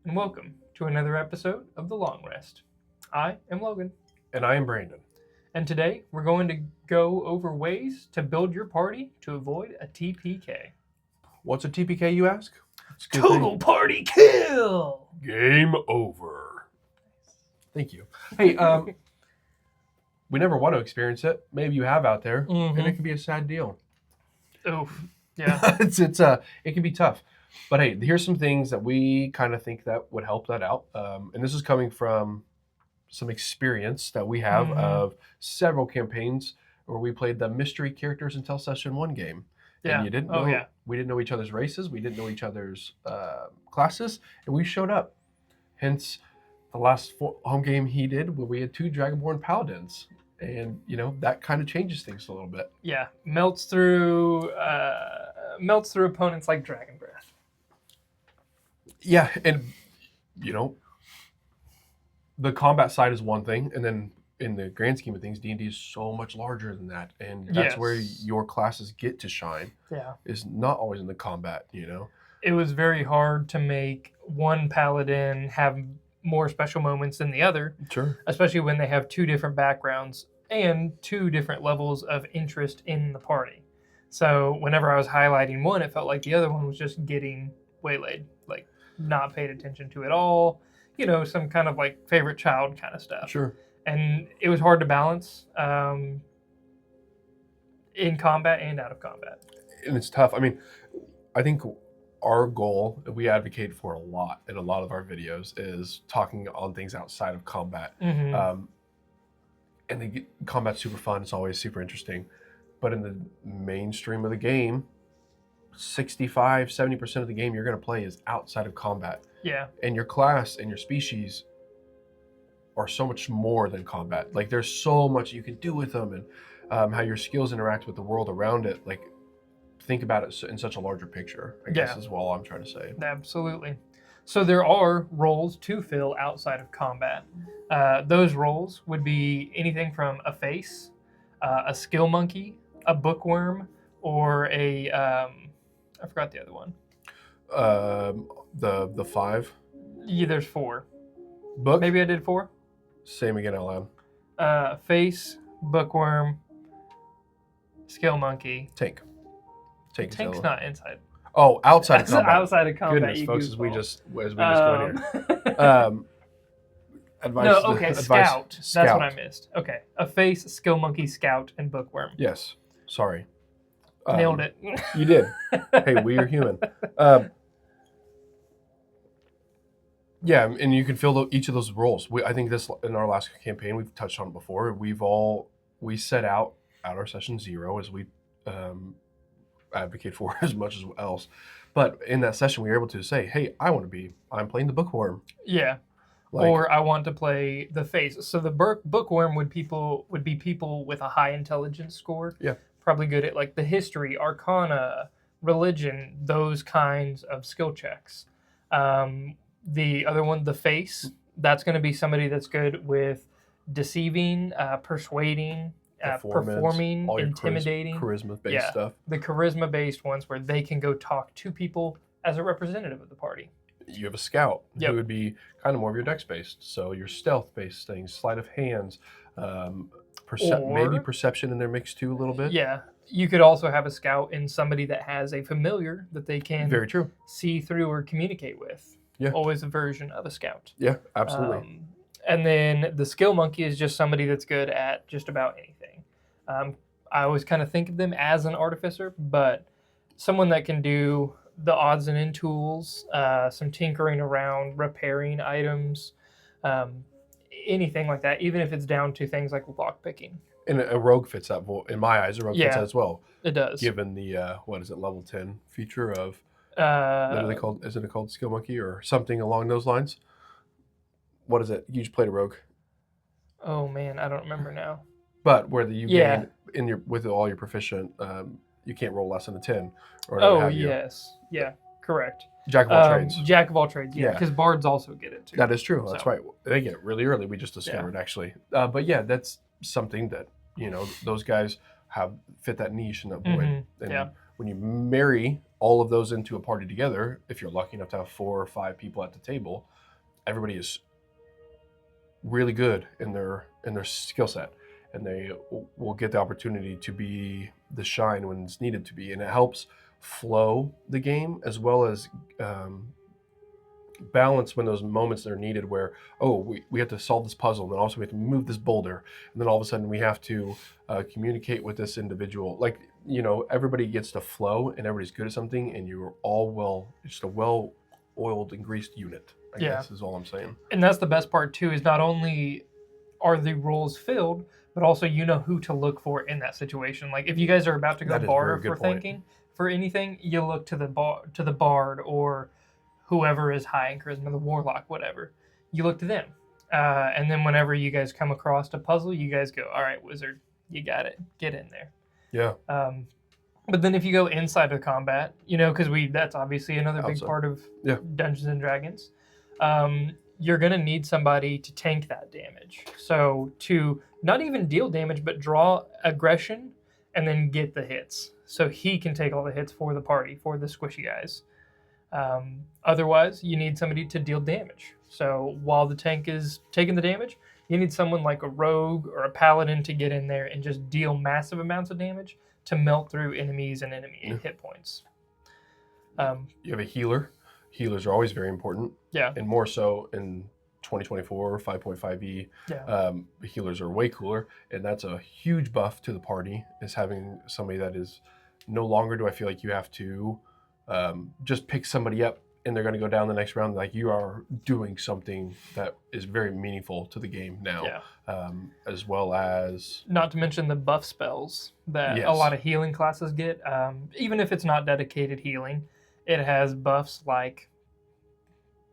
and welcome to another episode of The Long Rest. I am Logan, And I am Brandon. and today we're going to go over ways to build your party to avoid a TPK. What's a TPK, you ask? It's a good Total thing. Party Kill! Game over. Thank you. Hey, we never want to experience it. Maybe you have out there, and it can be a sad deal. Oof. Yeah. It can be tough. But hey, here's some things that we kind of think that would help that out. And this is coming from some experience that we have of several campaigns where we played the mystery characters until session 1 game. Yeah. And you didn't know, we didn't know each other's races, we didn't know each other's classes, and we showed up. Hence, the last home game he did where we had 2 Dragonborn Paladins. And, that kind of changes things a little bit. Yeah. Melts through opponents like Dragon Breath. Yeah, and, the combat side is one thing, and then in the grand scheme of things, D&D is so much larger than that, and that's where your classes get to shine. Yeah. Is not always in the combat, It was very hard to make one paladin have more special moments than the other. Sure. Especially when they have 2 different backgrounds and 2 different levels of interest in the party. So whenever I was highlighting one, it felt like the other one was just getting waylaid, like not paid attention to at all. Some kind of like favorite child kind of stuff. Sure. And it was hard to balance in combat and out of combat. And it's tough. I mean, I think our goal that we advocate for a lot in a lot of our videos is talking on things outside of combat. Mm-hmm. And the combat's super fun. It's always super interesting. But in the mainstream of the game, 65-70% of the game you're going to play is outside of combat. Yeah. And your class and your species are so much more than combat. Like, there's so much you can do with them, and how your skills interact with the world around it. Like, think about it in such a larger picture, I guess is all I'm trying to say. Absolutely. So there are roles to fill outside of combat. Those roles would be anything from a face, a skill monkey, a bookworm, or a I forgot the other one. The 5. Yeah, there's 4. Book. Maybe I did 4. Same again out loud. Face, bookworm, skill monkey. Tank. Tank's not inside. Oh, outside of combat. Outside of combat. Goodness, folks, as we just go in here. Scout. That's what I missed. Okay, a face, skill monkey, scout, and bookworm. Yes. Sorry. Nailed it. You did. Hey, we are human. Yeah, and you can fill each of those roles. I think this in our last campaign we've touched on it before. We set out at our session 0 as we advocate for as much as else. But in that session, we were able to say, "Hey, I'm playing the bookworm." Yeah. Or I want to play the face. So the bookworm would be people with a high intelligence score. Yeah. Probably good at like the history, arcana, religion, those kinds of skill checks. The other one, the face, that's going to be somebody that's good with deceiving, persuading, performing, intimidating. Charisma-based stuff. The charisma-based ones where they can go talk to people as a representative of the party. You have a scout who would be kind of more of your dex-based. So your stealth-based things, sleight of hands, maybe perception in their mix too a little bit. Yeah. You could also have a scout in somebody that has a familiar that they can Very true. see through or communicate with. Yeah. Always a version of a scout. Yeah, absolutely. And then the skill monkey is just somebody that's good at just about anything. I always kind of think of them as an artificer, but someone that can do the odds and end tools, some tinkering around, repairing items, anything like that, even if it's down to things like lock picking. And a rogue fits that, in my eyes, fits that as well. It does. Given the, level 10 feature of, what are they called? Isn't it called Skill Monkey or something along those lines? What is it? You just played a rogue. Oh man, I don't remember now. But where gain with all your proficient, you can't roll less than a 10. Yes. Yeah, correct. Jack of all trades. Jack of all trades, yeah, because bards also get it too. That is true. That's right. They get it really early. We just discovered actually. But yeah, that's something that those guys fit that niche in that void. And when you marry all of those into a party together, if you're lucky enough to have 4 or 5 people at the table, everybody is really good in their skill set, and they will get the opportunity to be the shine when it's needed to be, and it helps flow the game as well as balance when those moments are needed where, oh, we have to solve this puzzle, and then also we have to move this boulder, and then all of a sudden we have to communicate with this individual. Like, everybody gets to flow and everybody's good at something, and you're all just a well-oiled and greased unit, I guess is all I'm saying. And that's the best part too, is not only are the roles filled, but also who to look for in that situation. Like if you guys are about to go barter for thinking for anything, you look to the bard or whoever is high in charisma, the warlock, whatever. You look to them. And then whenever you guys come across a puzzle, you guys go, all right, wizard, you got it. Get in there. Yeah. But then if you go inside of combat, because that's obviously another big part of Dungeons and Dragons, you're going to need somebody to tank that damage. So to not even deal damage, but draw aggression and then get the hits. So he can take all the hits for the party, for the squishy guys. Otherwise, you need somebody to deal damage. So while the tank is taking the damage, you need someone like a rogue or a paladin to get in there and just deal massive amounts of damage to melt through enemies and enemy hit points. You have a healer. Healers are always very important. Yeah. And more so in 2024, 5.5e, healers are way cooler. And that's a huge buff to the party, is having somebody that is no longer do I feel like you have to just pick somebody up and they're going to go down the next round. Like, you are doing something that is very meaningful to the game now, as well as... Not to mention the buff spells that a lot of healing classes get. Even if it's not dedicated healing, it has buffs like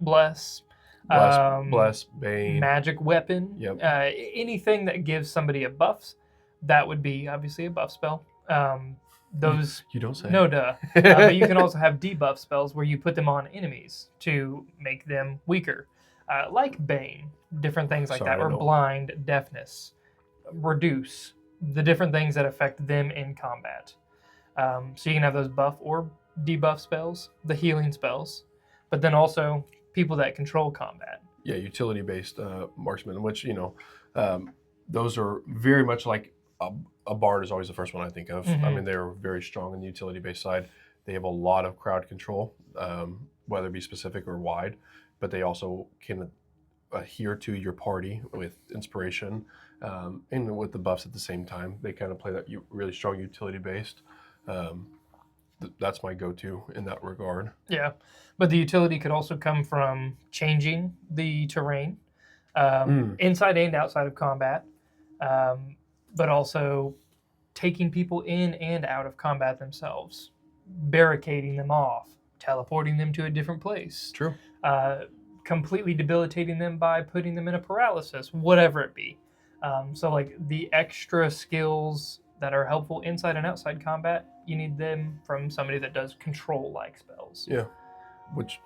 Bless, Bane, Magic Weapon, anything that gives somebody a buff, that would be obviously a buff spell. Those you don't say. No, duh. But you can also have debuff spells where you put them on enemies to make them weaker, like Bane, different things like that, or blind, deafness, reduce, the different things that affect them in combat. So you can have those buff or debuff spells, the healing spells, but then also people that control combat. Yeah, utility-based marksmen, which, those are very much like a bard is always the first one I think of. Mm-hmm. I mean, they're very strong in the utility-based side. They have a lot of crowd control, whether it be specific or wide, but they also can adhere to your party with inspiration and with the buffs at the same time. They kind of play that really strong utility-based. That's my go-to in that regard. Yeah, but the utility could also come from changing the terrain inside and outside of combat, but also taking people in and out of combat themselves, barricading them off, teleporting them to a different place. True. Completely debilitating them by putting them in a paralysis, whatever it be. So like the extra skills that are helpful inside and outside combat, you need them from somebody that does control-like spells. Yeah, which,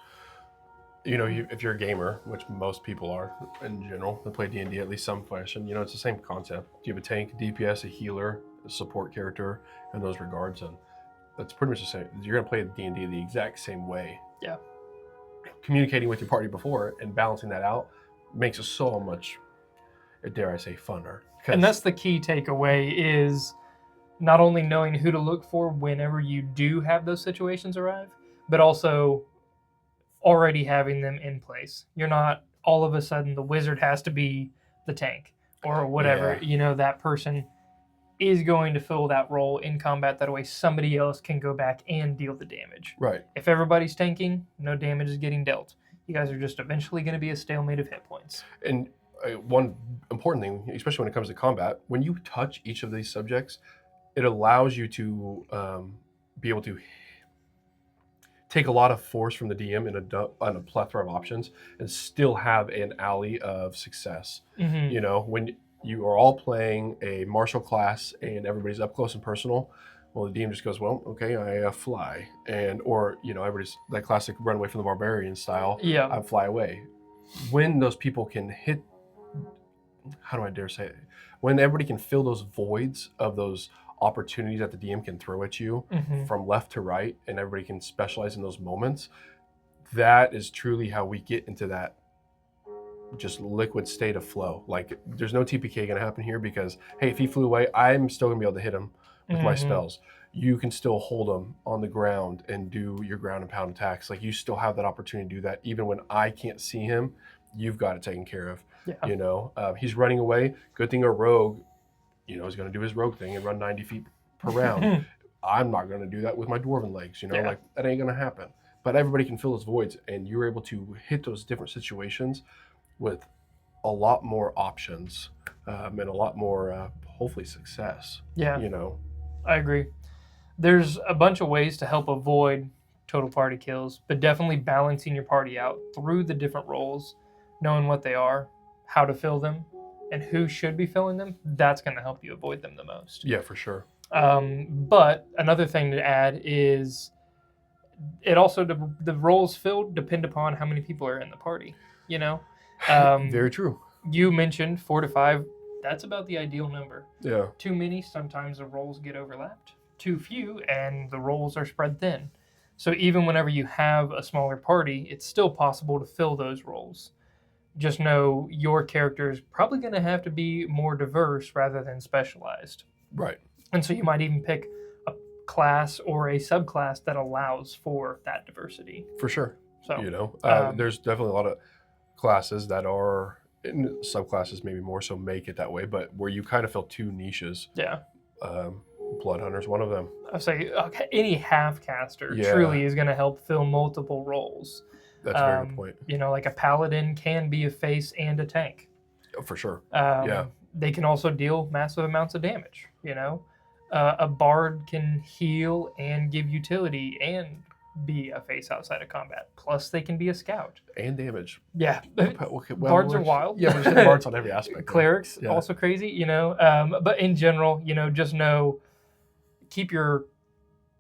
if you're a gamer, which most people are in general, that play D&D at least some fashion, it's the same concept. You have a tank, DPS, a healer, a support character in those regards, and that's pretty much the same. You're going to play D&D the exact same way. Yeah. Communicating with your party before and balancing that out makes it so much, dare I say, funner. And that's the key takeaway, is not only knowing who to look for whenever you do have those situations arrive, but also already having them in place. You're not all of a sudden the wizard has to be the tank or whatever. That person is going to fill that role in combat. That way somebody else can go back and deal the damage. Right. If everybody's tanking, no damage is getting dealt. You guys are just eventually going to be a stalemate of hit points. And one important thing, especially when it comes to combat, when you touch each of these subjects, it allows you to be able to take a lot of force from the DM in a plethora of options and still have an alley of success. Mm-hmm. When you are all playing a martial class and everybody's up close and personal, well, the DM just goes, well, okay, I fly. Or everybody's that classic run away from the barbarian style. Yeah. I fly away. When those people can hit, how do I dare say it? When everybody can fill those voids of those opportunities that the DM can throw at you from left to right, and everybody can specialize in those moments. That is truly how we get into that just liquid state of flow. Like, there's no TPK going to happen here because, hey, if he flew away, I'm still going to be able to hit him with my spells. You can still hold him on the ground and do your ground and pound attacks. Like, you still have that opportunity to do that. Even when I can't see him, you've got it taken care of. Yeah. You know, he's running away. Good thing a rogue, you know, is going to do his rogue thing and run 90 feet per round. I'm not going to do that with my dwarven legs. You know, like, that ain't going to happen. But everybody can fill those voids, and you're able to hit those different situations with a lot more options and a lot more, hopefully, success. Yeah. You know, I agree. There's a bunch of ways to help avoid total party kills, but definitely balancing your party out through the different roles, knowing what they are, how to fill them, and who should be filling them, that's going to help you avoid them the most. Yeah, for sure. But another thing to add is it also, the roles filled depend upon how many people are in the party, you know? Very true. You mentioned 4 to 5. That's about the ideal number. Yeah. Too many, sometimes the roles get overlapped. Too few, and the roles are spread thin. So even whenever you have a smaller party, it's still possible to fill those roles. Just know your character is probably going to have to be more diverse rather than specialized. Right. And so you might even pick a class or a subclass that allows for that diversity. For sure. So, you know, there's definitely a lot of classes that are, in subclasses maybe more so make it that way, but where you kind of fill two niches. Yeah. Blood Hunter's one of them. I say any half caster truly is going to help fill multiple roles. That's a very good point. You know, like a paladin can be a face and a tank. For sure. They can also deal massive amounts of damage. You know, a bard can heal and give utility and be a face outside of combat. Plus, they can be a scout and damage. Yeah, Okay, bards are wild. Yeah, we're hitting bards on every aspect. Clerics also crazy. You know, but in general, you know, just know, keep your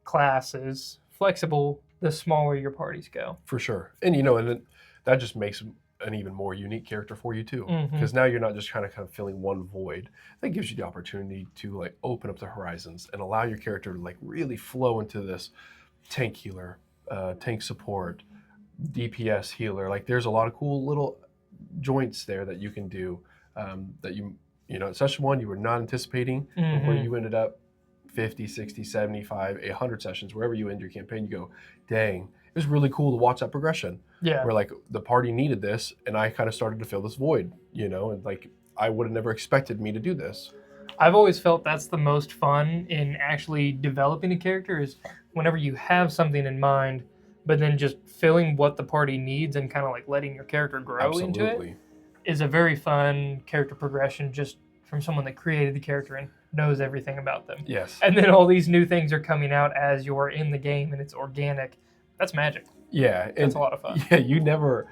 classes flexible the smaller your parties go. For sure. And, you know, and that just makes an even more unique character for you, too. Because now you're not just kind of filling one void. That gives you the opportunity to, like, open up the horizons and allow your character to, like, really flow into this tank healer, tank support, DPS healer. Like, there's a lot of cool little joints there that you can do that you know, at session 1 you were not anticipating, where you ended up 50, 60, 75, 100 sessions, wherever you end your campaign, you go, dang, it was really cool to watch that progression. Yeah. Where, like, the party needed this, and I kind of started to fill this void, you know, and, like, I would have never expected me to do this. I've always felt that's the most fun in actually developing a character, is whenever you have something in mind, but then just filling what the party needs and kind of like letting your character grow into it is a very fun character progression, just from someone that created the character and knows everything about them. Yes. And then all these new things are coming out as you're in the game and it's organic. That's magic. Yeah. It's a lot of fun. Yeah,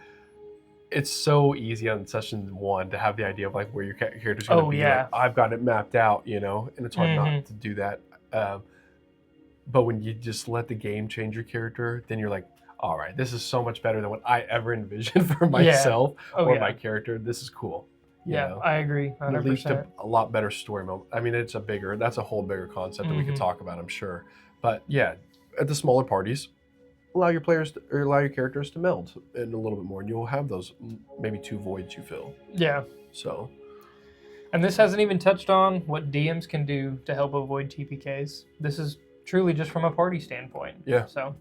it's so easy on session 1 to have the idea of, like, where your character's going to be. Yeah. Like, I've got it mapped out, you know, and it's hard not to do that. But when you just let the game change your character, then you're like, all right, this is so much better than what I ever envisioned for myself or my character. This is cool. You know? I agree. 100%. It leads to a lot better story moment. I mean, that's a whole bigger concept that we could talk about, I'm sure. But yeah, at the smaller parties, allow your characters to meld in a little bit more, and you'll have those maybe 2 voids you fill. Yeah. So. And this hasn't even touched on what DMs can do to help avoid TPKs. This is truly just from a party standpoint. Yeah. So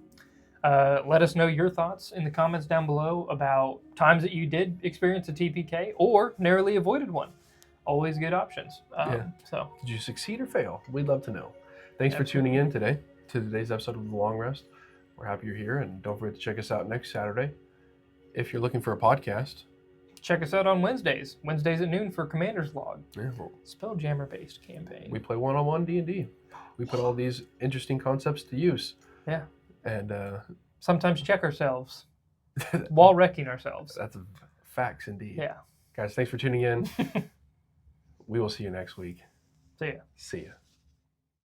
let us know your thoughts in the comments down below about times that you did experience a TPK or narrowly avoided one. Always good options. So did you succeed or fail? We'd love to know. Thanks for tuning in today to today's episode of The Long Rest. We're happy you're here, and don't forget to check us out next Saturday. If you're looking for a podcast, check us out on Wednesdays at noon for Commander's Log. Yeah, well, Spelljammer-based campaign. We play one-on-one D&D. We put all these interesting concepts to use. Yeah. And sometimes check ourselves while wrecking ourselves. That's facts indeed. Yeah. Guys, thanks for tuning in. We will see you next week. See ya. See ya.